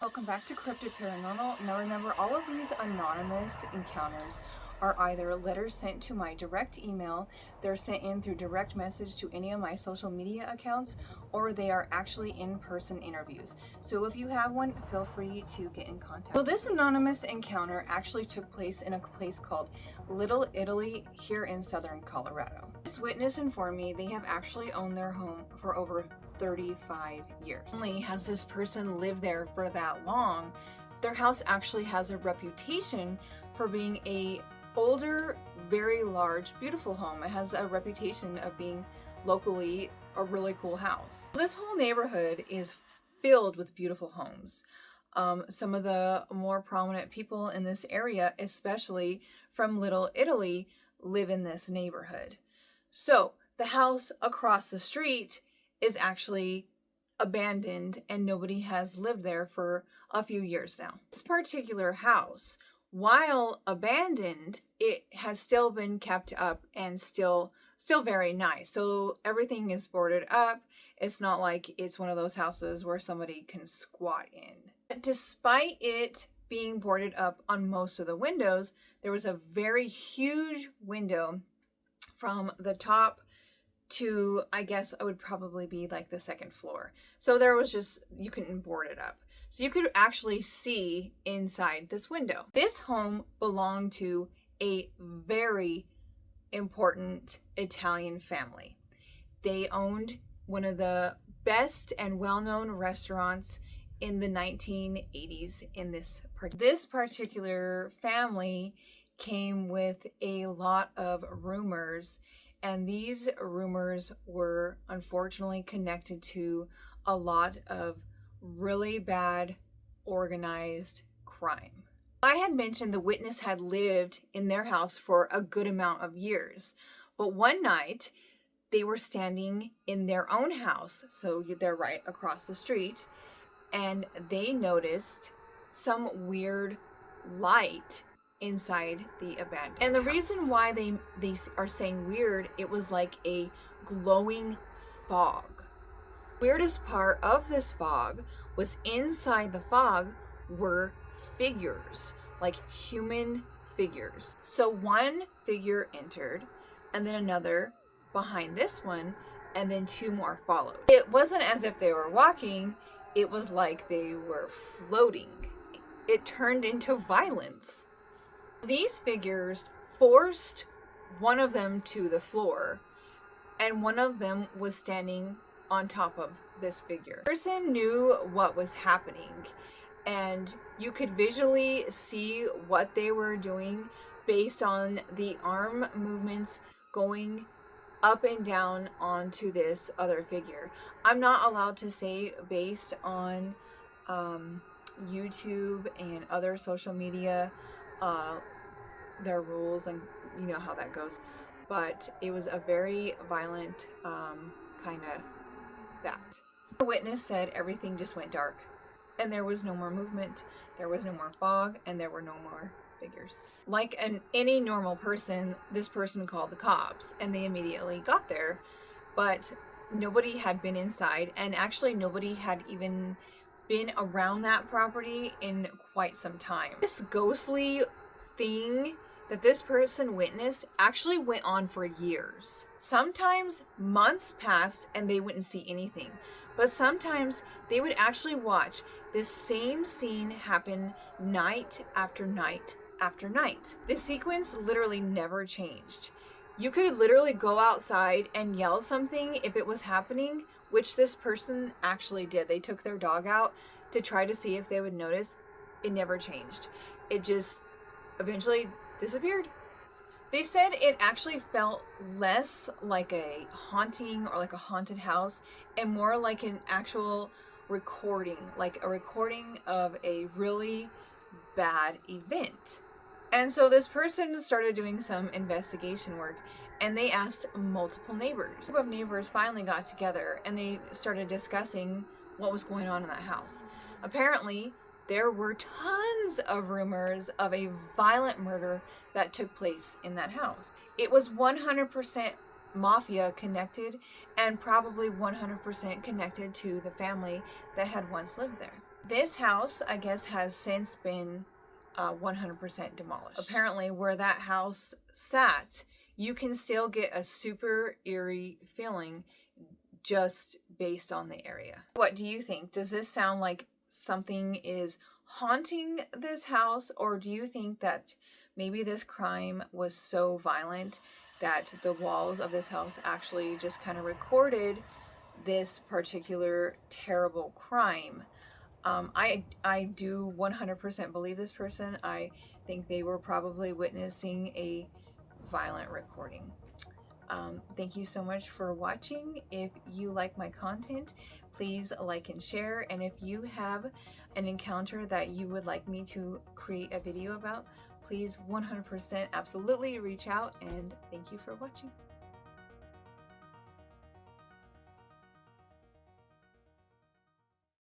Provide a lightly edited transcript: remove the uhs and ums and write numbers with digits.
Welcome back to Kryptid Paranormal. Now remember, all of these anonymous encounters are either letters sent to my direct email, they're sent in through direct message to any of my social media accounts, or they are actually in-person interviews. So if you have one, feel free to get in contact. So this anonymous encounter actually took place in a place called Little Italy here in southern Colorado. This witness informed me they have actually owned their home for over 35 years. Not only has this person lived there for that long, their house actually has a reputation for being a older, very large, beautiful home. It has a reputation of being locally a really cool house. This whole neighborhood is filled with beautiful homes. Some of the more prominent people in this area, especially from Little Italy, live in this neighborhood. So the house across the street is actually abandoned and nobody has lived there for a few years now. This particular house, while abandoned, it has still been kept up and still very nice. So everything is boarded up. It's not like it's one of those houses where somebody can squat in. But despite it being boarded up on most of the windows, there was a very huge window from the top to, I guess it would probably be like the second floor. So there was just, you couldn't board it up. So you could actually see inside this window. This home belonged to a very important Italian family. They owned one of the best and well-known restaurants in the 1980s in this particular family came with a lot of rumors, and these rumors were unfortunately connected to a lot of really bad organized crime. I had mentioned the witness had lived in their house for a good amount of years, but one night they were standing in their own house, so they're right across the street, and they noticed some weird light inside the abandoned house. And the reason why they are saying weird, it was like a glowing fog. Weirdest part of this fog was inside the fog were figures, like human figures. So one figure entered, and then another behind this one, and then two more followed. It wasn't as if they were walking, it was like they were floating. It turned into violence. These figures forced one of them to the floor, and one of them was standing on top of this figure. The person knew what was happening, and you could visually see what they were doing based on the arm movements going up and down onto this other figure. I'm not allowed to say based on YouTube and other social media, their rules, and you know how that goes, but it was a very violent kind of that. The witness said everything just went dark, and there was no more movement, there was no more fog, and there were no more figures. Like any normal person, this person called the cops, and they immediately got there, but nobody had been inside, and actually nobody had even been around that property in quite some time. This ghostly thing that this person witnessed actually went on for years. Sometimes months passed and they wouldn't see anything, but sometimes they would actually watch this same scene happen night after night after night. The sequence literally never changed. You could literally go outside and yell something if it was happening, which this person actually did. They took their dog out to try to see if they would notice. It never changed. It just eventually disappeared. They said it actually felt less like a haunting or like a haunted house and more like an actual recording, like a recording of a really bad event. And so this person started doing some investigation work, and they asked multiple neighbors. A group of neighbors finally got together and they started discussing what was going on in that house. Apparently, there were tons of rumors of a violent murder that took place in that house. It was 100% mafia connected, and probably 100% connected to the family that had once lived there. This house, I guess, has since been 100% demolished. Apparently, where that house sat, you can still get a super eerie feeling just based on the area. What do you think? Does this sound like something is haunting this house, or do you think that maybe this crime was so violent that the walls of this house actually just kind of recorded this particular terrible crime? I do 100% believe this person. I think they were probably witnessing a violent recording. Thank you so much for watching. If you like my content, please like and share. And if you have an encounter that you would like me to create a video about, please 100% absolutely reach out. And thank you for watching.